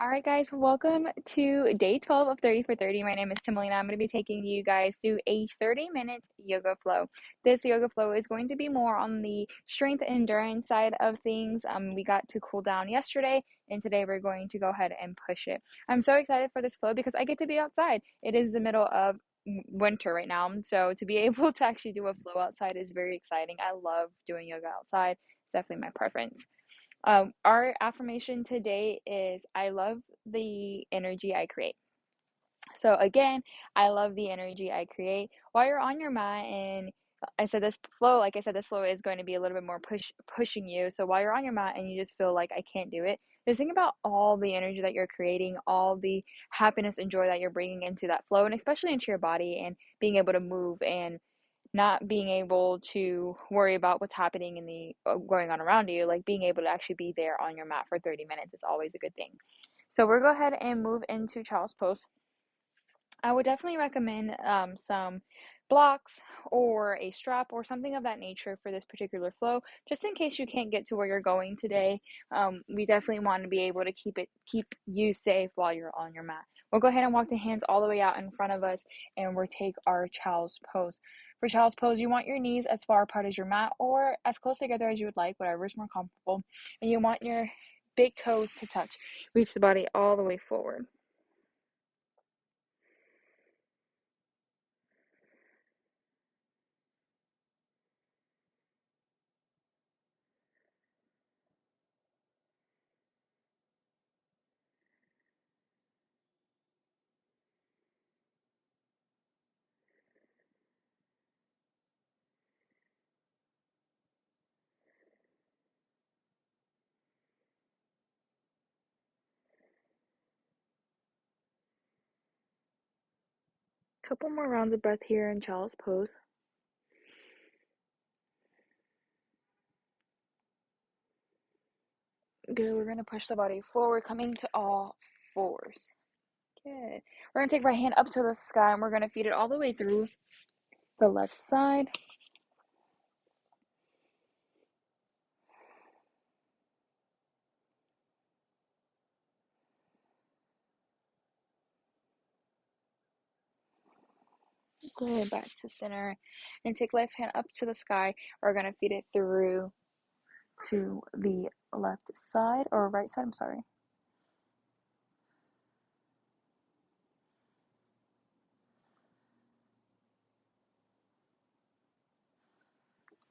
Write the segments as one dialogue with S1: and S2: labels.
S1: All right, guys, welcome to day 12 of 30 for 30. My name is Timalina. I'm going to be taking you guys through a 30-minute yoga flow. This yoga flow is going to be more on the strength and endurance side of things. We got to cool down yesterday, and today we're going to go ahead and push it. I'm so excited for this flow because I get to be outside. It is the middle of winter right now, so to be able to actually do a flow outside is very exciting. I love doing yoga outside. It's definitely my preference. Our affirmation today is I love the energy I create. So again, I love the energy I create. While you're on your mat, and like I said, this flow is going to be a little bit more pushing you. So while you're on your mat and you just feel like I can't do it, just think about all the energy that you're creating, all the happiness and joy that you're bringing into that flow, and especially into your body and being able to move and not being able to worry about what's happening in the going on around you, like being able to actually be there on your mat for 30 minutes is always a good thing. So we'll go ahead and move into child's pose. I would definitely recommend some blocks or a strap or something of that nature for this particular flow, just in case you can't get to where you're going today. We definitely want to be able to keep you safe while you're on your mat. We'll go ahead and walk the hands all the way out in front of us, and we'll take our child's pose. For child's pose, you want your knees as far apart as your mat or as close together as you would like, whatever is more comfortable. And you want your big toes to touch. Reach the body all the way forward. Couple more rounds of breath here in child's pose. Good. We're going to push the body forward, coming to all fours. Good. We're going to take right hand up to the sky, and we're going to feed it all the way through the left side. Good. Back to center. And take left hand up to the sky. We're going to feed it through to the left side, or right side, I'm sorry.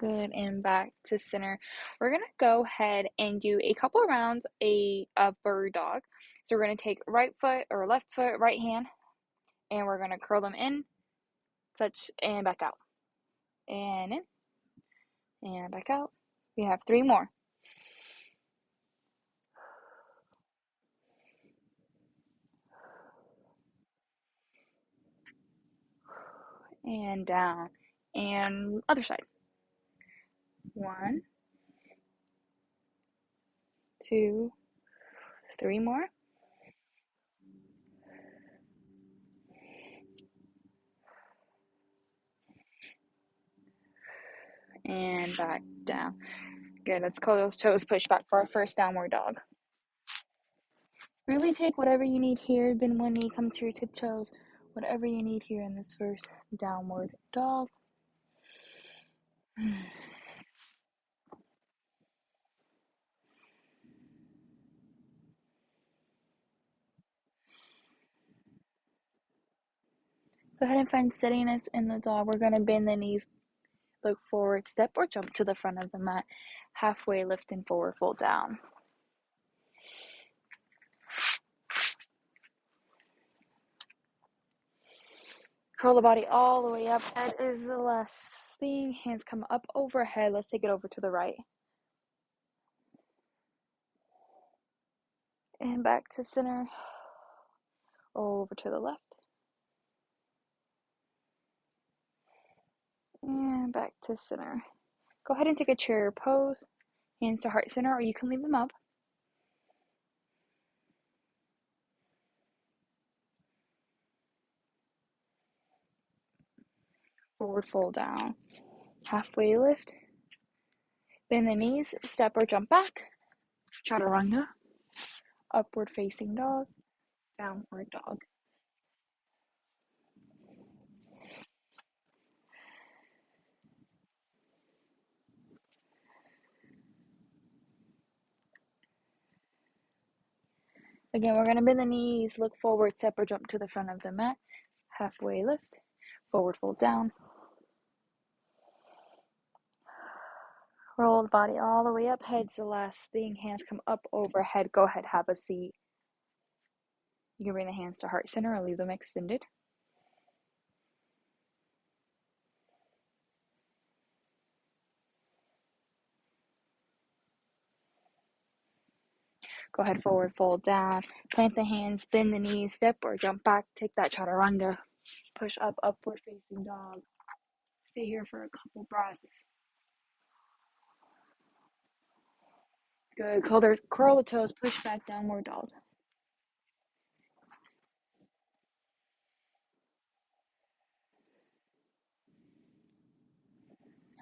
S1: Good, and back to center. We're gonna go ahead and do a couple of rounds of bird dog. So we're gonna take right foot or left foot, right hand, and we're gonna curl them in, such, and back out. And in, and back out. We have three more. And down. And other side. One, two, three more. And back down. Good, let's call those toes push back for our first downward dog. Really take whatever you need here. Bend one knee, come to your tiptoes. Whatever you need here in this first downward dog. Go ahead and find steadiness in the dog. We're going to bend the knees, look forward, step or jump to the front of the mat. Halfway lifting forward, fold down. Curl the body all the way up. Head is the last thing. Hands come up overhead. Let's take it over to the right. And back to center. Over to the left. And back to center. Go ahead and take a chair pose. Hands to heart center, or you can leave them up. Forward fold down. Halfway lift. Bend the knees, step or jump back. Chaturanga. upward facing dog, downward dog. Again, we're going to bend the knees, look forward, step or jump to the front of the mat, halfway lift, forward fold down. Roll the body all the way up, head's the last thing, hands come up overhead, go ahead, have a seat. You can bring the hands to heart center or leave them extended. Go ahead, forward fold down, plant the hands, bend the knees, step or jump back, take that chaturanga, push up, upward facing dog. Stay here for a couple breaths. Good, curl the toes, push back, downward dog.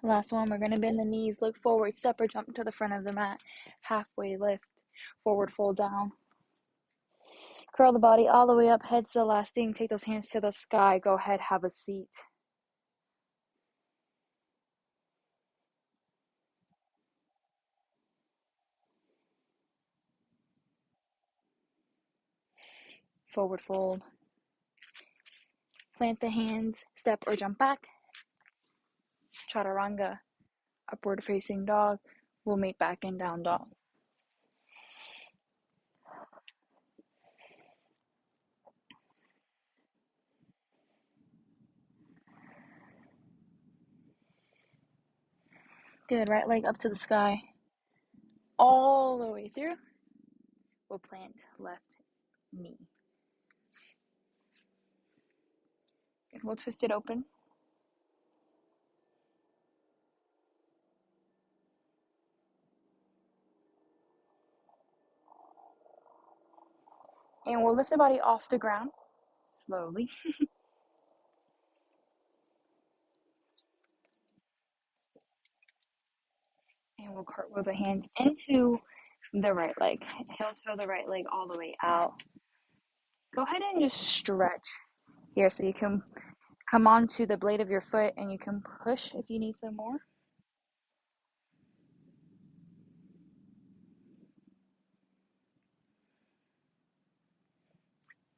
S1: Last one, we're going to bend the knees, look forward, step or jump to the front of the mat, halfway lift, forward fold down. Curl the body all the way up, head's the last thing, take those hands to the sky, go ahead, have a seat. Forward fold. Plant the hands, step or jump back, chaturanga, upward facing dog. We'll meet back in down dog. Good, right leg up to the sky, all the way through. We'll plant left knee. Good, we'll twist it open. And we'll lift the body off the ground, slowly. And we'll cartwheel the hands into the right leg. Heel toe the right leg all the way out. Go ahead and just stretch here so you can come onto the blade of your foot and you can push if you need some more.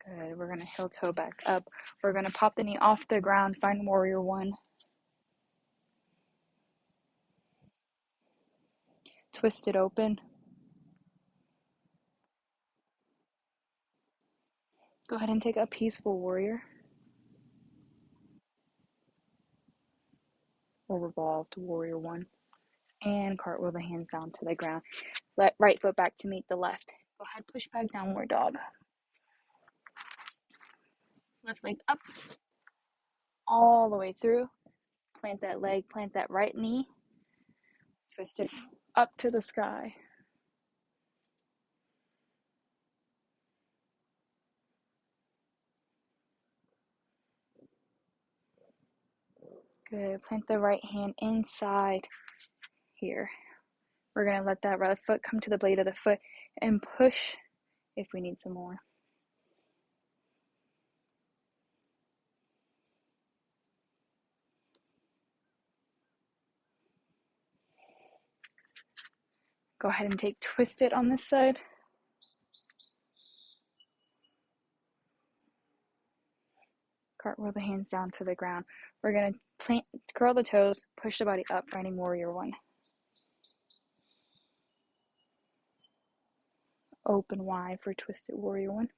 S1: Good. We're going to heel toe back up. We're going to pop the knee off the ground, find warrior one. Twist it open. Go ahead and take a peaceful warrior. Or revolved warrior one. And cartwheel the hands down to the ground. Let right foot back to meet the left. Go ahead, push back, downward dog. Left leg up. All the way through. Plant that leg, plant that right knee. Twist it up to the sky. Good. Plant the right hand inside here. We're going to let that right foot come to the blade of the foot and push if we need some more. Go ahead and twist it on this side. Cartwheel the hands down to the ground. We're going to curl the toes, push the body up, finding warrior one. Open wide for twisted warrior one.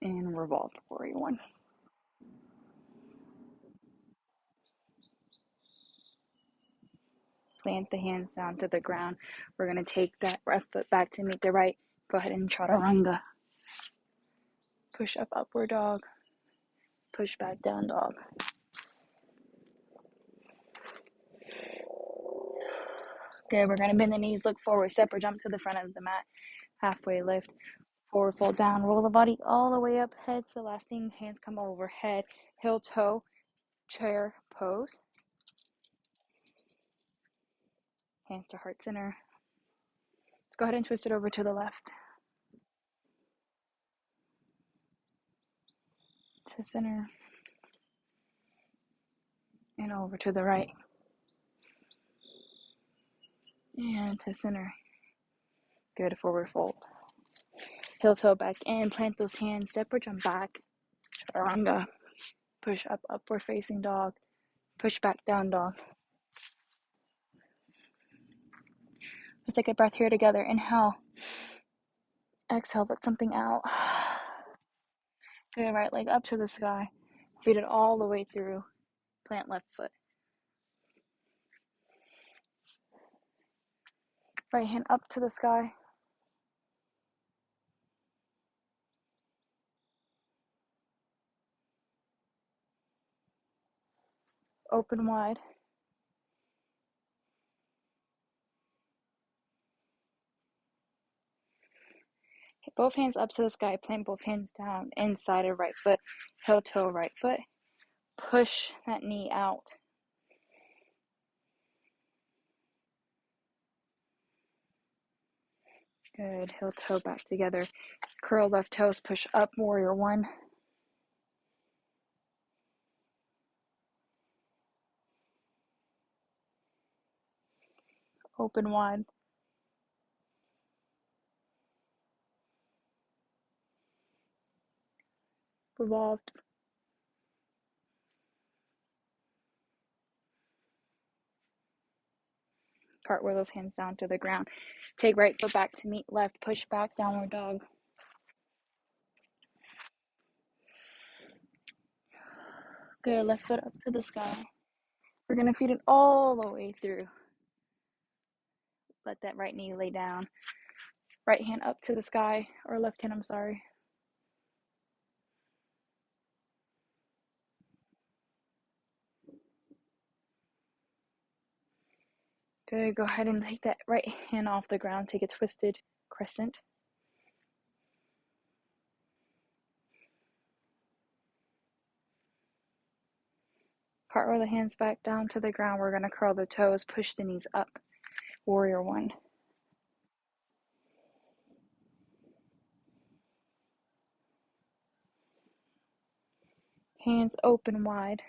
S1: And revolved warrior one. Plant the hands down to the ground. We're going to take that left foot back to meet the right. Go ahead and chaturanga. Push up, upward dog. Push back, down dog. Good, we're going to bend the knees, look forward, step or jump to the front of the mat. Halfway lift, forward fold down, roll the body all the way up, head to the last thing, hands come overhead, heel toe, chair pose. Hands to heart center, Go ahead and twist it over to the left. To center. And over to the right. And to center. Good, forward fold. Heel toe back in, plant those hands, step or jump back. Chaturanga. Push up, upward facing dog. Push back, down dog. Let's take a breath here together. Inhale. Exhale, let something out. Good, right leg up to the sky. Feet it all the way through. Plant left foot. Right hand up to the sky. Open wide. Both hands up to the sky. Plant both hands down. Inside of right foot. Heel toe right foot. Push that knee out. Good. Heel toe back together. Curl left toes. Push up. Warrior one. Open wide. Revolved. Cartwheel those hands down to the ground. Take right foot back to meet left. Push back. Downward dog. Good. Left foot up to the sky. We're going to feed it all the way through. Let that right knee lay down. Right hand up to the sky. Or left hand, I'm sorry. Good. Go ahead and take that right hand off the ground. Take a twisted crescent. Cartwheel the hands back down to the ground. We're going to curl the toes. Push the knees up. Warrior one. Hands open wide.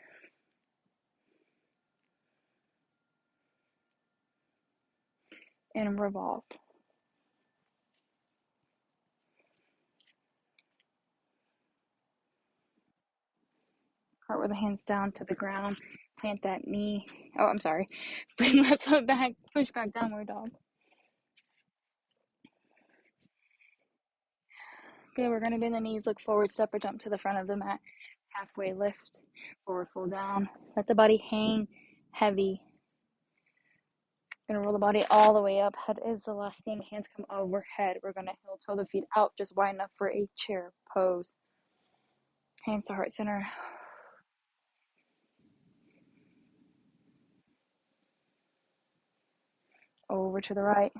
S1: And revolved. Cartwheel the hands down to the ground. Plant that knee. Oh, I'm sorry. Bring left foot back. Push back, downward dog. Good. We're going to bend the knees. Look forward. Step or jump to the front of the mat. Halfway lift. Forward fold down. Let the body hang heavy. Gonna roll the body all the way up. Head is the last thing. Hands come overhead. We're gonna heel toe the feet out just wide enough for a chair pose. Hands to heart center. Over to the right.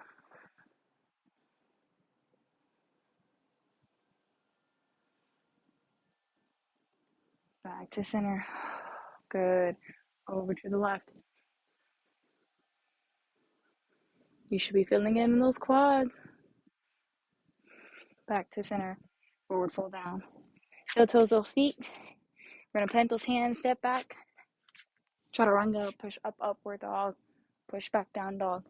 S1: Back to center. Good. Over to the left. You should be feeling it in those quads. Back to center. Forward fold down. Heel toes those feet. We're gonna plant those hands. Step back. Chaturanga. Push up, upward dog. Push back, down dog.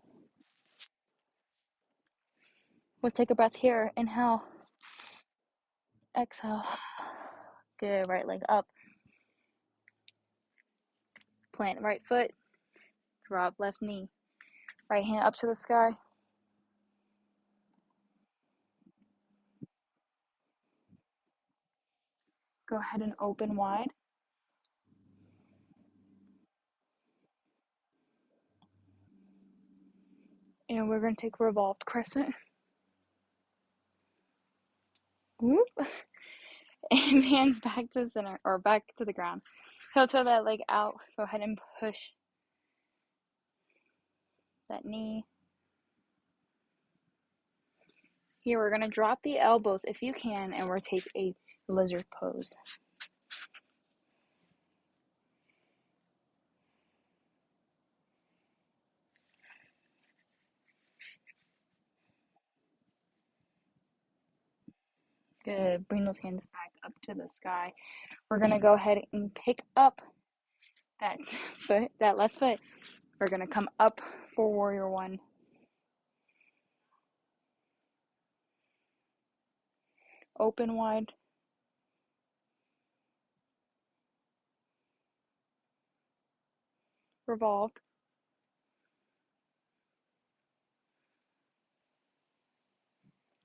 S1: We'll take a breath here. Inhale. Exhale. Good. Right leg up. Plant right foot. Drop left knee. Right hand up to the sky. Go ahead and open wide. And we're going to take revolved crescent. Whoop. And hands back to center, or back to the ground. Heel toe that leg out. Go ahead and push that knee. Here we're going to drop the elbows if you can, and we'll take a lizard pose. Good. Bring those hands back up to the sky. We're gonna go ahead and pick up that foot, that left foot. We're gonna come up for warrior one. Open wide. Revolved.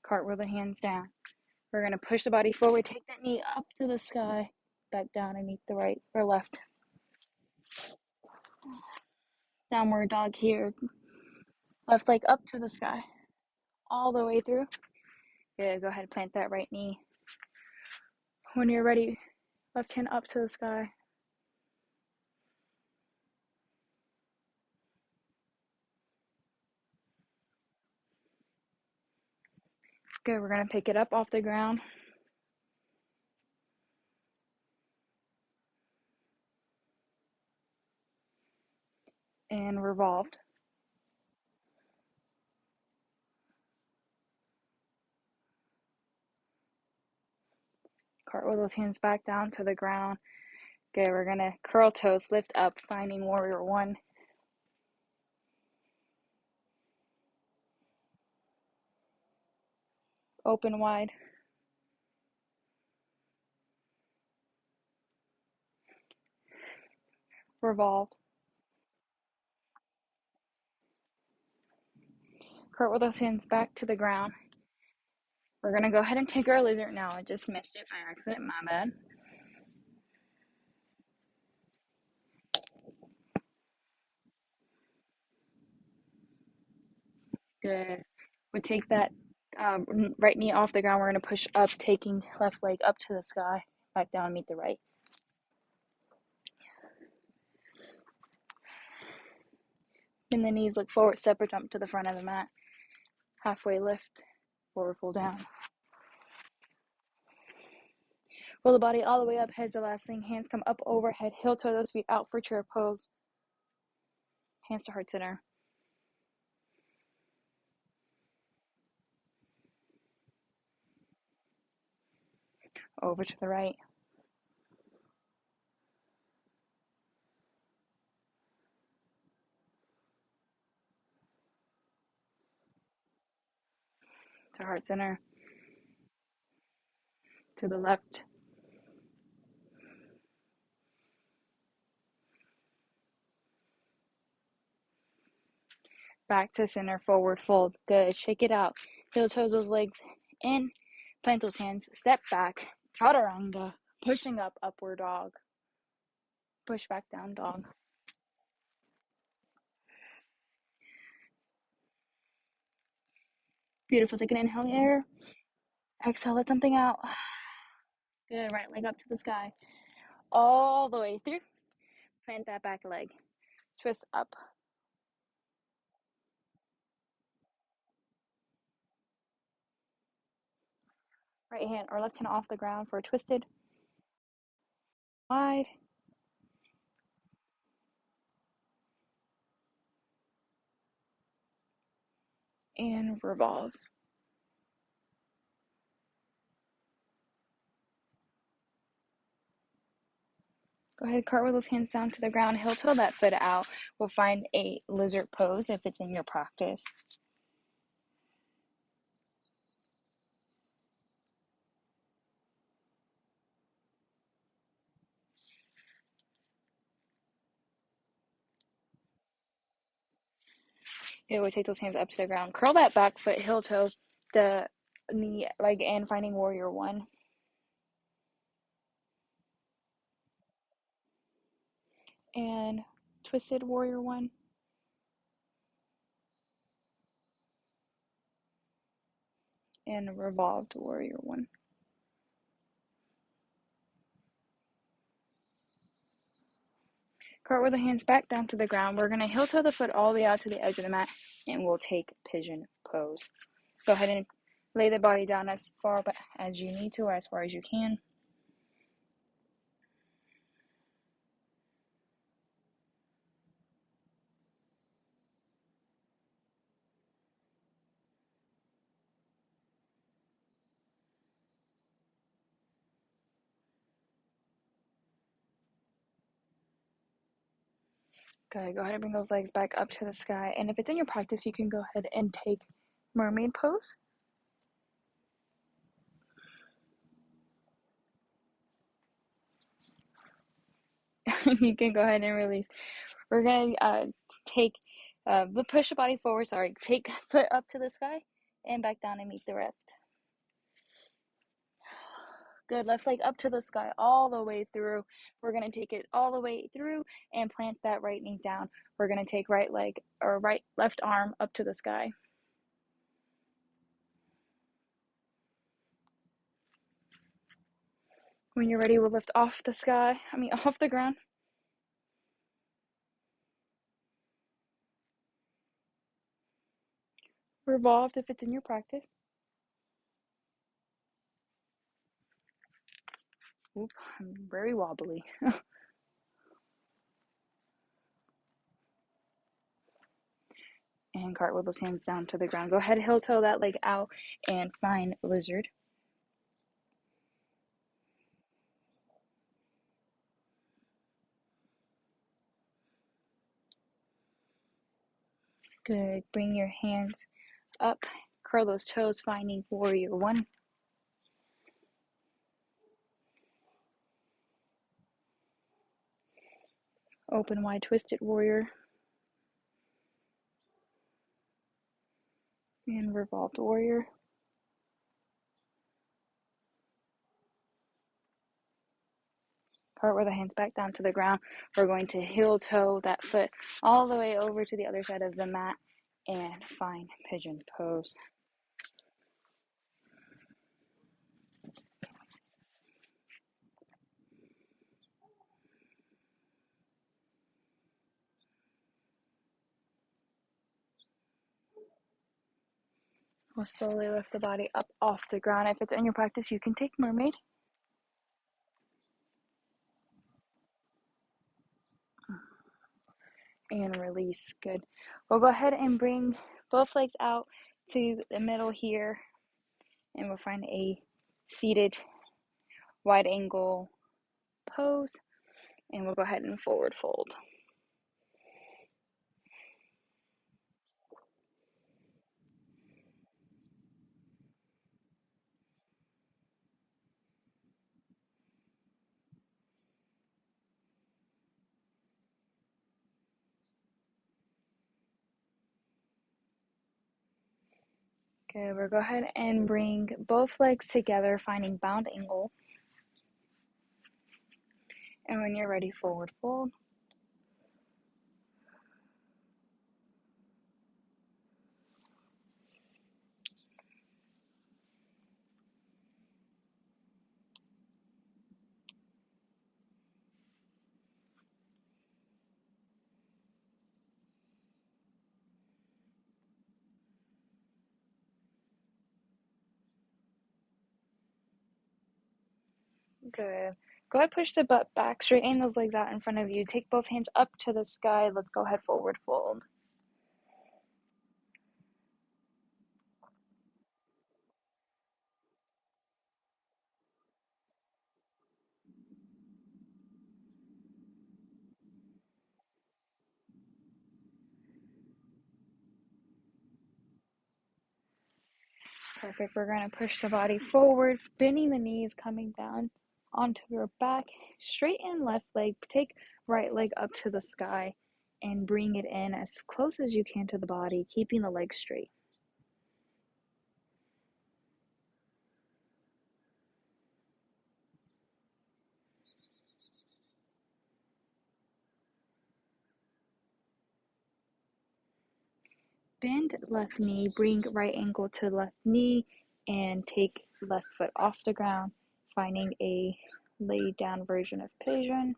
S1: Cartwheel the hands down. We're gonna push the body forward, take that knee up to the sky, back down and meet the right or left. Downward dog here. Left leg up to the sky. All the way through. Good. Go ahead and plant that right knee. When you're ready, left hand up to the sky. Good. We're gonna pick it up off the ground. And revolved. Cartwheel those hands back down to the ground. Good. We're gonna curl toes, lift up, finding warrior one. Open wide. Revolved. Cartwheel those hands back to the ground. We're gonna go ahead and take our lizard now. I just missed it by accident, my bad. Good. We take that right knee off the ground. We're going to push up, taking left leg up to the sky. Back down, meet the right. Bend the knees, look forward, step or jump to the front of the mat. Halfway lift, forward fold down. Roll the body all the way up, head's the last thing. Hands come up overhead, heel toe those feet out for chair pose. Hands to heart center. Over to the right. To heart center. To the left. Back to center, forward fold. Good. Shake it out. Heel toes those legs in. Plant those hands. Step back. Chaturanga. Pushing up, upward dog. Push back down dog. Beautiful. Take an inhale here. Exhale, let something out. Good. Right leg up to the sky. All the way through. Plant that back leg. Twist up. Right hand or left hand off the ground for a twisted. Wide. And revolve. Go ahead, cartwheel those hands down to the ground. Heel toe that foot out. We'll find a lizard pose if it's in your practice. It would take those hands up to the ground. Curl that back foot, heel toe the knee, leg, and finding warrior one. And twisted warrior one. And revolved warrior one. Cartwheel the hands back down to the ground. We're going to heel toe the foot all the way out to the edge of the mat, and we'll take pigeon pose. Go ahead and lay the body down as far as you need to, or as far as you can. Good. Go ahead and bring those legs back up to the sky. And if it's in your practice, you can go ahead and take mermaid pose. You can go ahead and release. We're going to take, push the body forward, sorry. Take foot up to the sky and back down and meet the rest. Good. Left leg up to the sky all the way through. We're going to take it all the way through and plant that right knee down. We're going to take right leg or left arm up to the sky. When you're ready, we'll lift off the ground. Revolved if it's in your practice. Oop, I'm very wobbly. And cartwheel those hands down to the ground. Go ahead, heel toe that leg out and find lizard. Good. Bring your hands up. Curl those toes, finding warrior one. Open wide, twisted warrior. And revolved warrior. Cartwheel the hands back down to the ground. We're going to heel toe that foot all the way over to the other side of the mat and find pigeon pose. We'll slowly lift the body up off the ground. If it's in your practice, you can take mermaid. And release. Good. We'll go ahead and bring both legs out to the middle here, and we'll find a seated wide angle pose, and we'll go ahead and forward fold. Okay, we'll go ahead and bring both legs together, finding bound angle. And when you're ready, forward fold. Good. Go ahead, push the butt back, straighten those legs out in front of you. Take both hands up to the sky. Let's go ahead, forward fold. Perfect. We're going to push the body forward, bending the knees, coming down onto your back. Straighten left leg. Take right leg up to the sky and bring it in as close as you can to the body, keeping the legs straight. Bend left knee, bring right ankle to left knee, and take left foot off the ground, finding a laid down version of pigeon.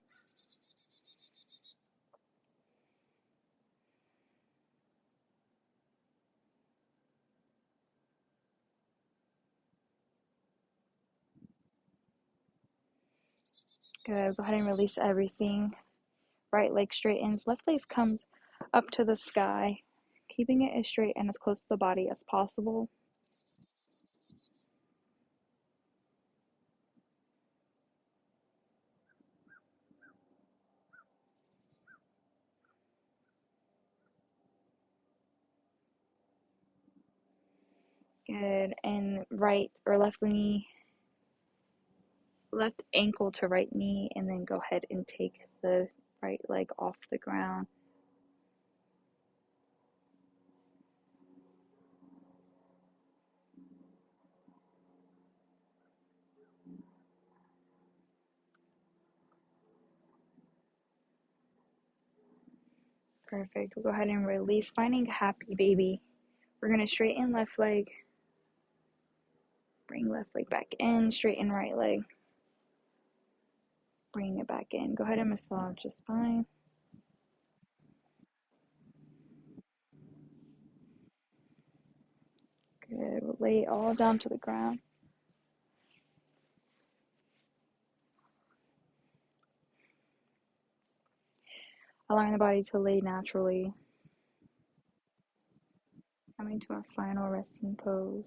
S1: Good. Go ahead and release everything. Right leg straightens, left leg comes up to the sky, keeping it as straight and as close to the body as possible. Good. And right or left knee, left ankle to right knee, and then go ahead and take the right leg off the ground. Perfect. We'll go ahead and release, finding happy baby. We're going to straighten left leg, bring left leg back in, straighten right leg, bring it back in. Go ahead and massage the spine. Good. We'll lay it all down to the ground, allowing the body to lay naturally. Coming to our final resting pose.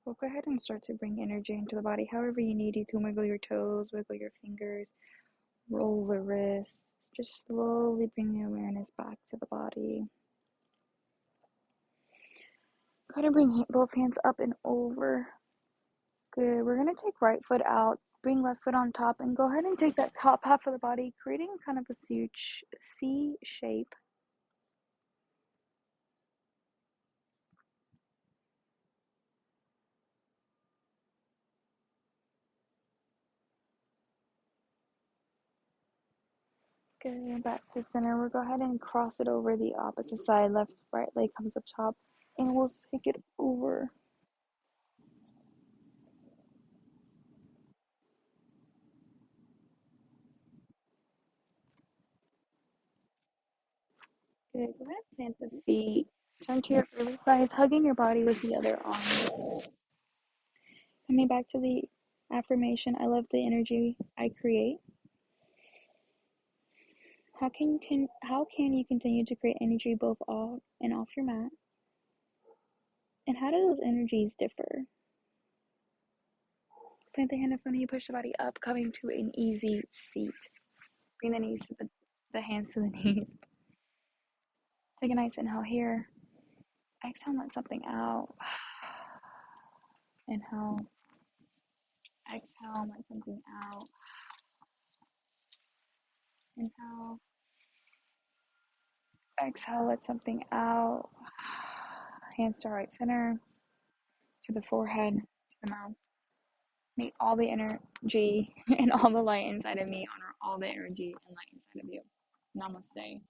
S1: We'll go ahead and start to bring energy into the body however you need. You can wiggle your toes, wiggle your fingers, roll the wrists. Just slowly bring the awareness back to the body. Go ahead and bring both hands up and over. Good. We're going to take right foot out, bring left foot on top, and go ahead and take that top half of the body, creating kind of a C shape. Good. And back to center. We'll go ahead and cross it over the opposite side. Left, right leg comes up top, and we'll take it over. Good. Go ahead and plant the feet. Turn to your other side, hugging your body with the other arm. Coming back to the affirmation, I love the energy I create. How can you continue to create energy both on and off your mat? And how do those energies differ? Plant the hand in front of you, push the body up, coming to an easy seat. Bring the hands to the knees. Take a nice inhale here. Exhale, let something out. Inhale. Exhale, let something out. Inhale. Exhale, let something out. Hands to right center, to the forehead, to the mouth. May all the energy and all the light inside of me honor all the energy and light inside of you. Namaste.